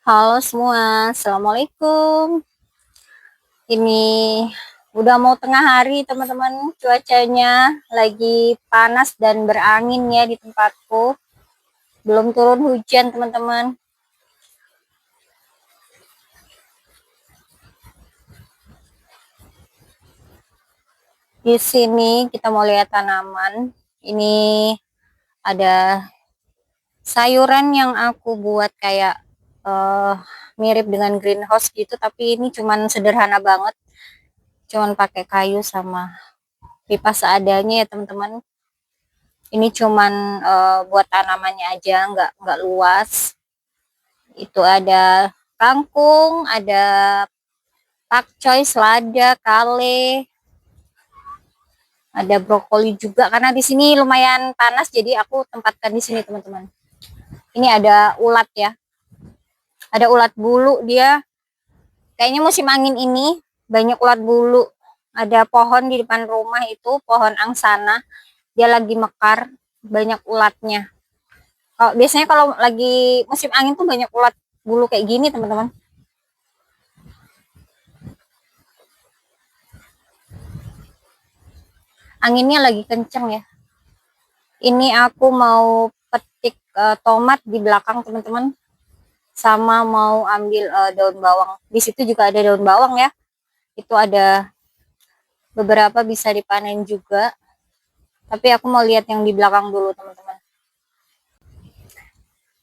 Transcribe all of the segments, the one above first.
Halo semua, Assalamualaikum. Ini udah mau tengah hari teman-teman, cuacanya lagi panas dan berangin ya di tempatku. Belum turun hujan teman-teman. Di sini kita mau lihat tanaman. Ini ada sayuran yang aku buat kayak mirip dengan greenhouse gitu, tapi ini cuman sederhana banget. Cuman pakai kayu sama pipa seadanya ya teman-teman. Ini cuman buat tanamannya aja, nggak luas. Itu ada kangkung, ada pakcoy, selada, kale, ada brokoli juga. Karena di sini lumayan panas, jadi aku tempatkan di sini teman-teman. Ini ada ulat ya, ada ulat bulu dia. Kayaknya musim angin ini banyak ulat bulu. Ada pohon di depan rumah itu, pohon angsana. Dia lagi mekar, banyak ulatnya. Biasanya kalau lagi musim angin tuh banyak ulat bulu kayak gini teman-teman. Anginnya lagi kenceng ya. Ini aku mau petik tomat di belakang teman-teman, sama mau ambil daun bawang. Di situ juga ada daun bawang ya. Itu ada beberapa bisa dipanen juga. Tapi aku mau lihat yang di belakang dulu teman-teman.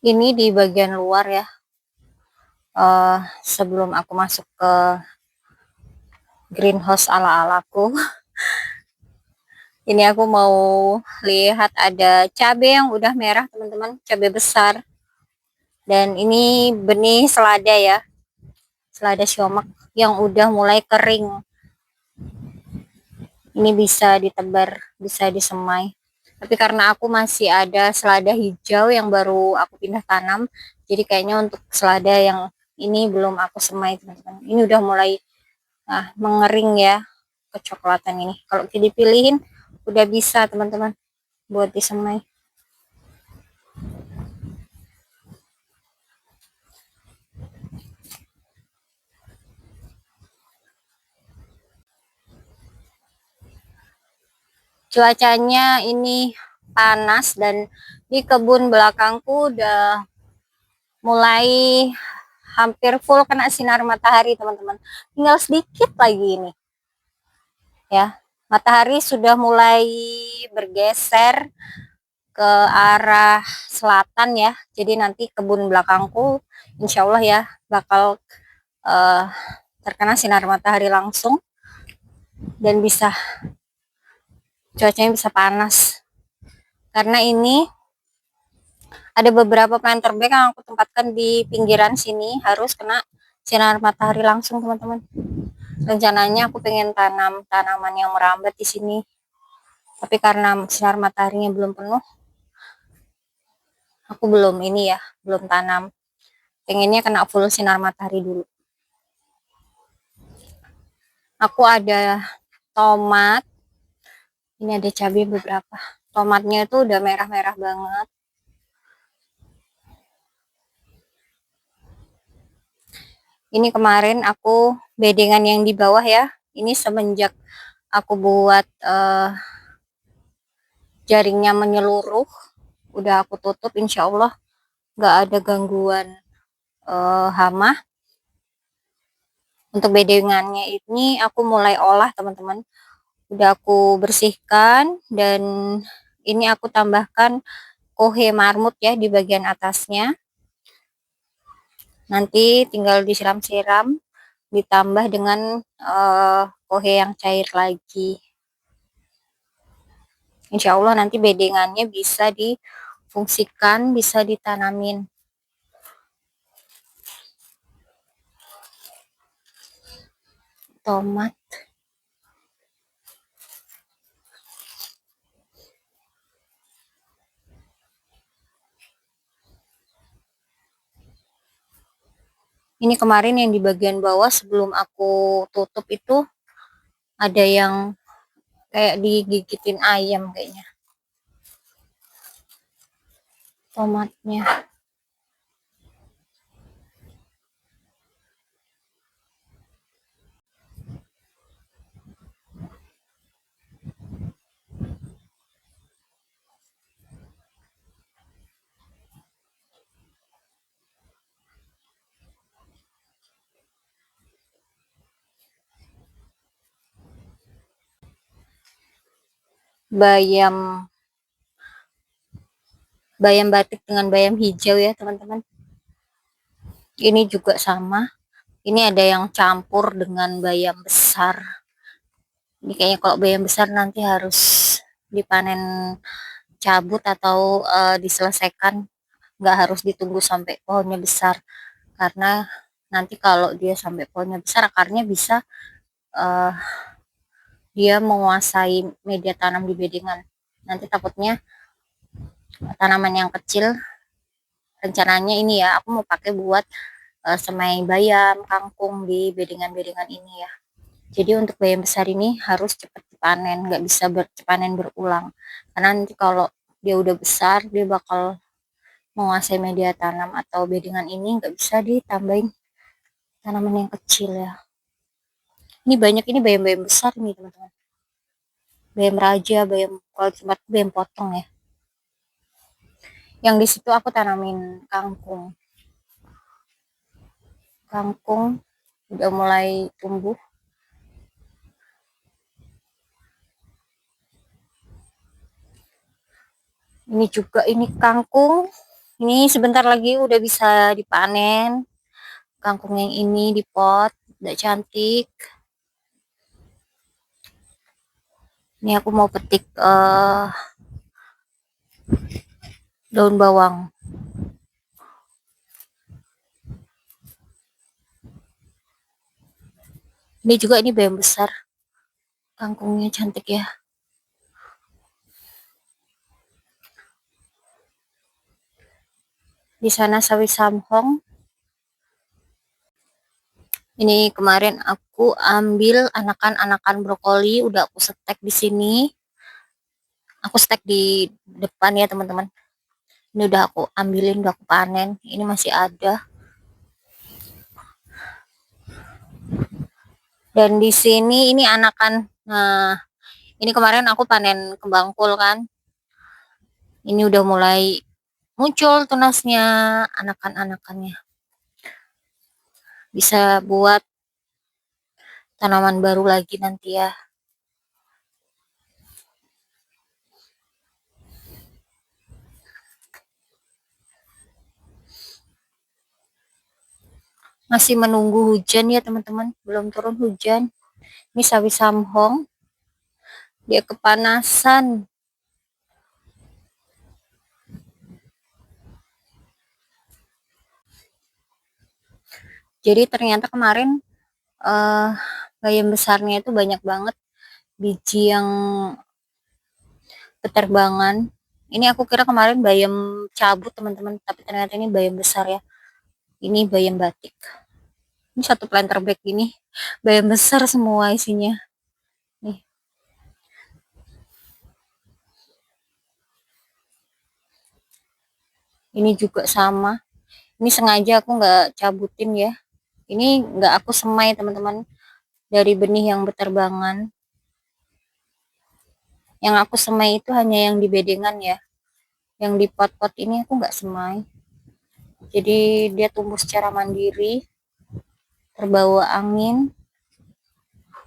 Ini di bagian luar ya. Sebelum aku masuk ke greenhouse ala-alaku. Ini aku mau lihat ada cabai yang udah merah teman-teman, cabai besar. Dan ini benih selada ya, selada siomak yang udah mulai kering. Ini bisa ditebar, bisa disemai. Tapi karena aku masih ada selada hijau yang baru aku pindah tanam, jadi kayaknya untuk selada yang ini belum aku semai teman-teman. Ini udah mulai mengering ya, kecoklatan ini. Kalau dipilihin udah bisa teman-teman buat disemai. Cuacanya ini panas dan di kebun belakangku udah mulai hampir full kena sinar matahari teman-teman. Tinggal sedikit lagi ini ya. Matahari sudah mulai bergeser ke arah selatan ya. Jadi nanti kebun belakangku insya Allah ya bakal uh, terkena sinar matahari langsung dan cuacanya bisa panas. Karena ini ada beberapa planter bag yang aku tempatkan di pinggiran sini, harus kena sinar matahari langsung teman-teman. Rencananya aku pengen tanam tanaman yang merambat di sini, tapi karena sinar mataharinya belum penuh, aku belum tanam. Pengennya kena full sinar matahari dulu. Aku ada tomat, ini ada cabai beberapa. Tomatnya itu udah merah-merah banget. Ini kemarin aku bedengan yang di bawah ya. Ini semenjak aku buat jaringnya menyeluruh, udah aku tutup, insya Allah nggak ada gangguan hama. Untuk bedengannya ini aku mulai olah teman-teman, udah aku bersihkan dan ini aku tambahkan kohe marmut ya di bagian atasnya. Nanti tinggal disiram-siram, ditambah dengan kohe yang cair lagi. Insya Allah nanti bedengannya bisa difungsikan, bisa ditanamin. Tomat. Ini kemarin yang di bagian bawah sebelum aku tutup itu ada yang kayak digigitin ayam kayaknya. Tomatnya. bayam bayam batik dengan bayam hijau ya teman-teman. Ini juga sama, ini ada yang campur dengan bayam besar. Ini kayaknya kalau bayam besar nanti harus dipanen cabut atau diselesaikan, nggak harus ditunggu sampai pohonnya besar, karena nanti kalau dia sampai pohonnya besar akarnya bisa uh, dia menguasai media tanam di bedengan. Nanti takutnya tanaman yang kecil, rencananya ini ya aku mau pakai buat semai bayam, kangkung di bedengan-bedengan ini ya. Jadi untuk bayam besar ini harus cepat dipanen, nggak bisa panen berulang. Karena nanti kalau dia udah besar, dia bakal menguasai media tanam atau bedengan ini, nggak bisa ditambahin tanaman yang kecil ya. Ini banyak, ini bayam-bayam besar nih teman-teman. Bayam raja, bayam, kalau tempat bayam potong ya. Yang di situ aku tanamin kangkung. Kangkung udah mulai tumbuh. Ini juga, ini kangkung. Ini sebentar lagi udah bisa dipanen. Kangkung yang ini di pot, udah cantik. Ini aku mau petik daun bawang. Ini juga, ini bayam besar. Kangkungnya cantik ya. Di sana sawi samhong. Ini kemarin aku ambil anakan-anakan brokoli, udah aku setek di sini. Aku setek di depan ya teman-teman. Ini udah aku ambilin, udah aku panen. Ini masih ada. Dan di sini ini anakan. Nah, ini kemarin aku panen kembang kol kan. Ini udah mulai muncul tunasnya, anakan-anakannya. Bisa buat tanaman baru lagi nanti ya. Masih menunggu hujan ya teman-teman, belum turun hujan. Ini sawi samhong, dia kepanasan. Jadi ternyata kemarin bayam besarnya itu banyak banget biji yang keterbangan. Ini aku kira kemarin bayam cabut teman-teman, tapi ternyata ini bayam besar ya. Ini bayam batik. Ini satu planter bag ini bayam besar semua isinya. Nih. Ini juga sama. Ini sengaja aku nggak cabutin ya. Ini nggak aku semai teman-teman, dari benih yang berterbangan. Yang aku semai itu hanya yang di bedengan ya. Yang di pot-pot ini aku nggak semai. Jadi dia tumbuh secara mandiri, terbawa angin.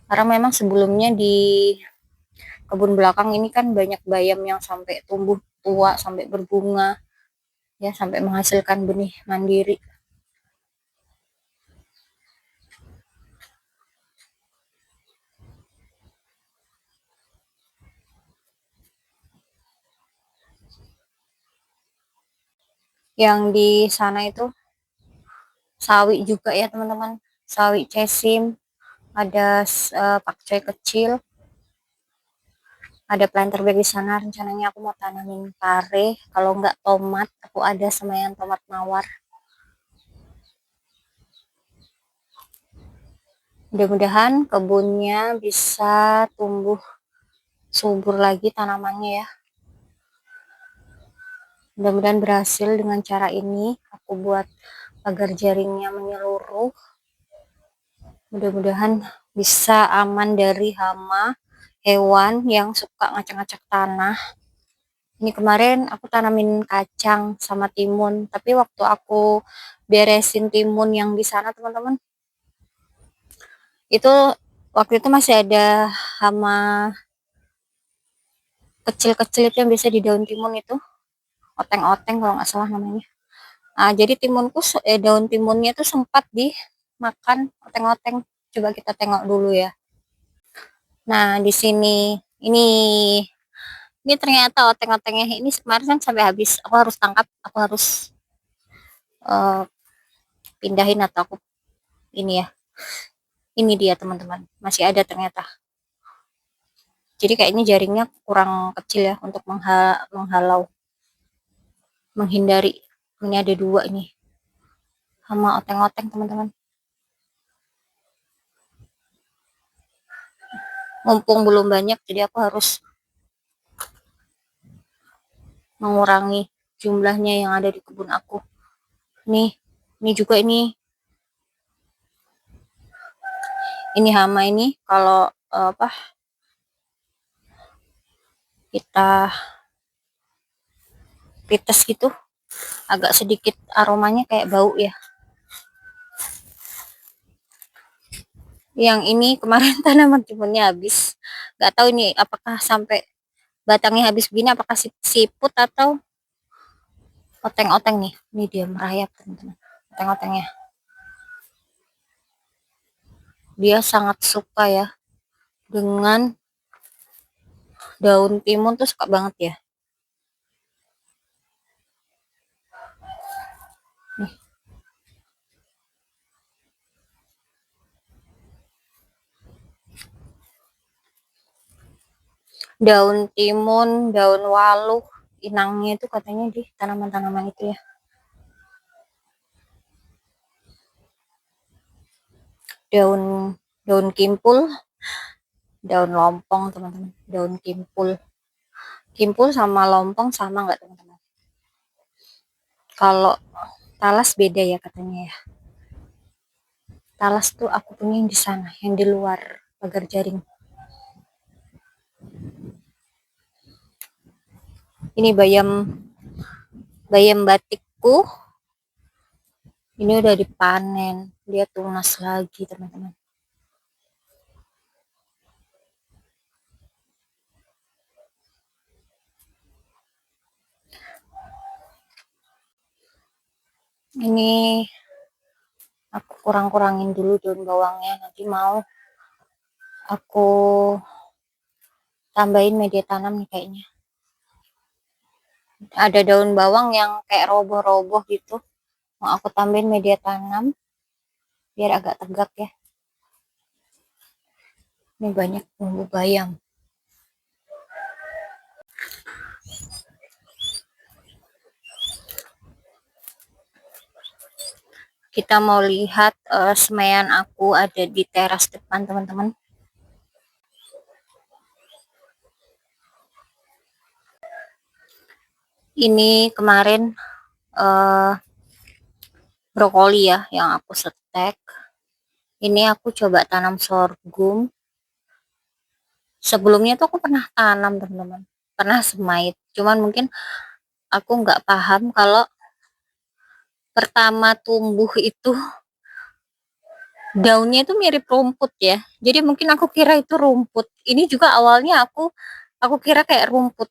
Karena memang sebelumnya di kebun belakang ini kan banyak bayam yang sampai tumbuh tua, sampai berbunga, ya sampai menghasilkan benih mandiri. Yang di sana itu sawi juga ya teman-teman, sawi cesim, ada pakcoy kecil, ada planter bag di sana. Rencananya aku mau tanamin pare, kalau nggak tomat, aku ada semaian tomat mawar. Mudah-mudahan kebunnya bisa tumbuh subur lagi tanamannya ya. Mudah-mudahan berhasil dengan cara ini. Aku buat agar jaringnya menyeluruh. Mudah-mudahan bisa aman dari hama, hewan yang suka ngacak-ngacak tanah. Ini kemarin aku tanamin kacang sama timun, tapi waktu aku beresin timun yang di sana teman-teman, itu waktu itu masih ada hama kecil-kecil itu yang biasa di daun timun itu, oteng-oteng kalau nggak salah namanya. Nah, jadi daun timunnya itu sempat dimakan oteng-oteng. Coba kita tengok dulu ya. Nah, di sini ini ini ternyata oteng-otengnya ini kemarin kan sampai habis. Aku harus tangkap, aku harus uh, pindahin atau aku ini ya. Ini dia teman-teman, masih ada ternyata. Jadi kayaknya jaringnya kurang kecil ya untuk menghalau, menghindari. Ini ada dua ini sama oteng-oteng teman-teman. Mumpung belum banyak, jadi aku harus mengurangi jumlahnya yang ada di kebun aku. Ini juga ini hama ini kalau apa kita pites gitu agak sedikit aromanya kayak bau ya. Yang ini kemarin tanaman timunnya habis, nggak tahu ini apakah sampai batangnya habis begini, apakah siput atau oteng-oteng nih. Ini dia merayap teman-teman, oteng-otengnya. Dia sangat suka ya dengan daun timun, tuh suka banget ya. Nih. Daun timun, daun waluh, inangnya itu katanya di tanaman-tanaman itu ya. Daun daun kimpul, daun lompong teman-teman, daun kimpul. Kimpul sama lompong sama nggak teman-teman? Kalau talas beda ya katanya ya. Talas tuh aku punya yang di sana, yang di luar pagar jaring. Ini bayam bayam batikku. Ini udah dipanen, dia tunas lagi teman-teman. Ini aku kurang-kurangin dulu daun bawangnya, nanti mau aku tambahin media tanam nih kayaknya. Ada daun bawang yang kayak roboh-roboh gitu, mau aku tambahin media tanam biar agak tegak ya. Ini banyak bumbu bayam. Kita mau lihat semaian aku ada di teras depan teman-teman. Ini kemarin brokoli ya yang aku setek. Ini aku coba tanam sorghum. Sebelumnya tuh aku pernah tanam teman-teman, pernah semai. Cuman mungkin aku nggak paham kalau pertama tumbuh itu daunnya itu mirip rumput ya. Jadi mungkin aku kira itu rumput. Ini juga awalnya aku kira kayak rumput.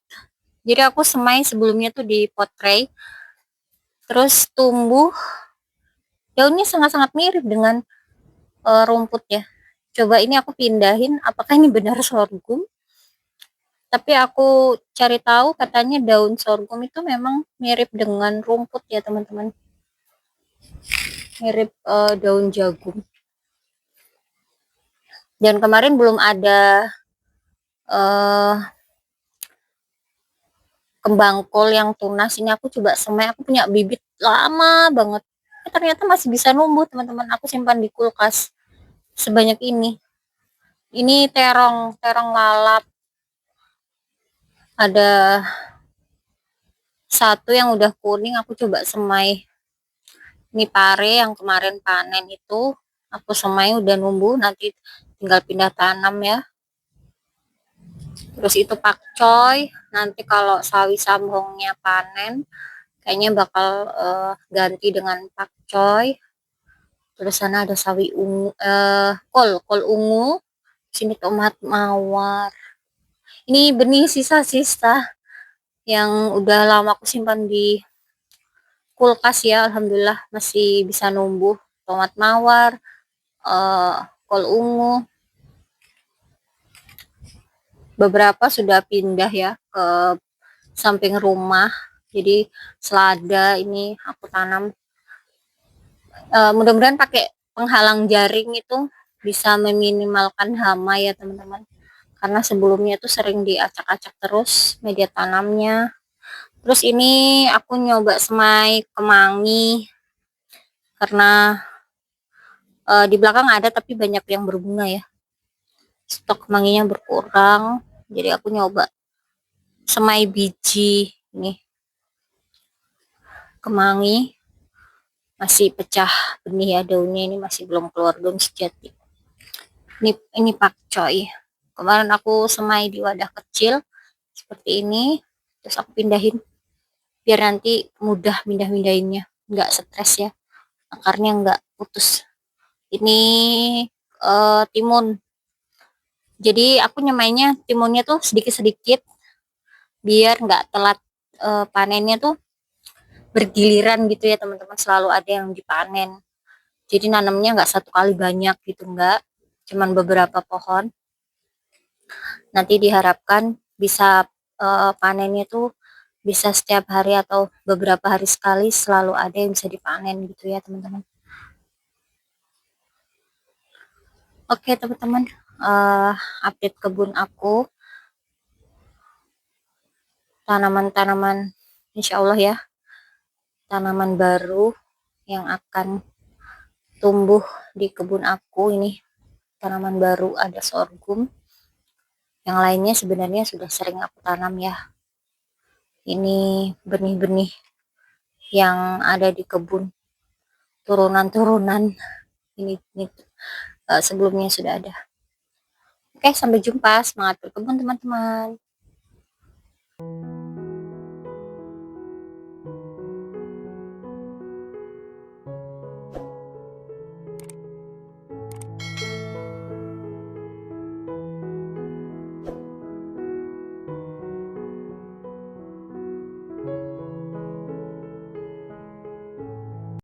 Jadi aku semai sebelumnya tuh di pot tray. Terus tumbuh daunnya sangat-sangat mirip dengan rumput ya. Coba ini aku pindahin, apakah ini benar sorghum? Tapi aku cari tahu katanya daun sorghum itu memang mirip dengan rumput ya teman-teman. Mirip daun jagung. Dan kemarin belum ada kembang kol yang tunas. Ini aku coba semai, aku punya bibit lama banget. Ternyata masih bisa numbuh teman-teman. Aku simpan di kulkas sebanyak ini. Ini terong lalap. Ada satu yang udah kuning, aku coba semai. Ini pare yang kemarin panen itu, aku semai udah numbuh, nanti tinggal pindah tanam ya. Terus itu pakcoy, nanti kalau sawi sambungnya panen, kayaknya bakal ganti dengan pakcoy. Terus sana ada sawi ungu, kol ungu. Sini tomat mawar. Ini benih sisa-sisa yang udah lama aku simpan di kulkas ya, alhamdulillah masih bisa numbuh. Tomat mawar, eh, kol ungu, beberapa sudah pindah ya ke samping rumah. Jadi selada ini aku tanam. Mudah-mudahan pakai penghalang jaring itu bisa meminimalkan hama ya teman-teman. Karena sebelumnya tuh sering diacak-acak terus media tanamnya. Terus ini aku nyoba semai kemangi karena di belakang ada tapi banyak yang berbunga ya. Stok kemanginya berkurang. Jadi aku nyoba semai biji nih kemangi, masih pecah benih ya, daunnya ini masih belum keluar daun sejati. Ini pakcoy. Kemarin aku semai di wadah kecil seperti ini, terus aku pindahin biar nanti mudah pindah-pindahinnya, nggak stres ya, akarnya nggak putus. Ini timun. Jadi aku nyemainya timunnya tuh sedikit-sedikit biar nggak telat panennya tuh bergiliran gitu ya teman-teman, selalu ada yang dipanen. Jadi nanamnya nggak satu kali banyak gitu, nggak, cuman beberapa pohon. Nanti diharapkan bisa panennya tuh bisa setiap hari atau beberapa hari sekali, selalu ada yang bisa dipanen gitu ya teman-teman. Oke teman-teman, update kebun aku, tanaman-tanaman insya Allah ya, tanaman baru yang akan tumbuh di kebun aku ini. Tanaman baru ada sorghum, yang lainnya sebenarnya sudah sering aku tanam ya. Ini benih-benih yang ada di kebun, turunan-turunan ini sebelumnya sudah ada. Oke, sampai jumpa, semangat berkebun teman-teman.